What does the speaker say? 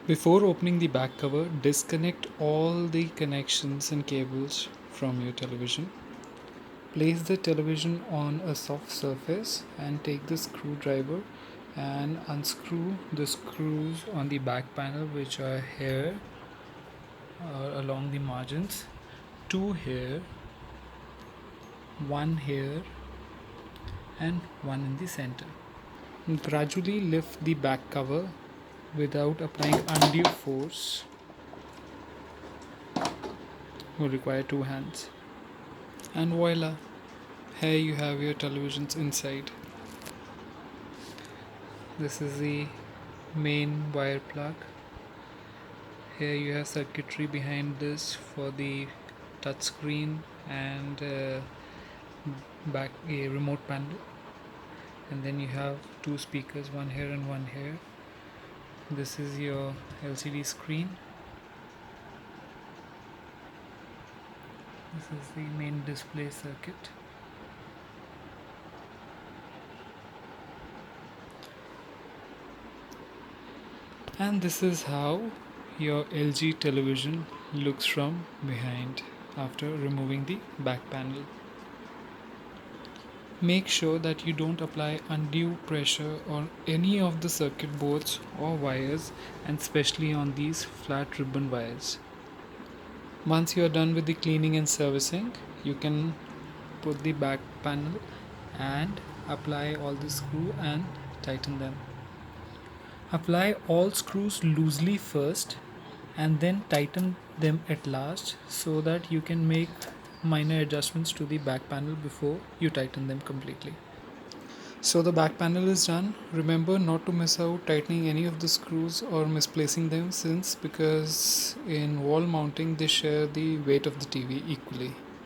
Before opening the back cover, disconnect all the connections and cables from your television. Place the television on a soft surface and take the screwdriver and unscrew the screws on the back panel, which are here along the margins. 2 here, 1 here, and 1 in the center. Gradually lift the back cover without applying undue force. Will require 2 hands. And voila, here you have your televisions inside. This is the main wire plug. Here you have circuitry behind this for the touchscreen and back a remote panel, and then you have 2 speakers, one here and one here. This is your LCD screen. This is the main display circuit. And this is how your LG television looks from behind after removing the back panel. Make sure that you don't apply undue pressure on any of the circuit boards or wires, and especially on these flat ribbon wires. Once you are done with the cleaning and servicing, you can put the back panel and apply all the screw and tighten them. Apply all screws loosely first and then tighten them at last, so that you can make minor adjustments to the back panel before you tighten them completely. So the back panel is done. Remember not to miss out tightening any of the screws or misplacing them, because in wall mounting they share the weight of the TV equally.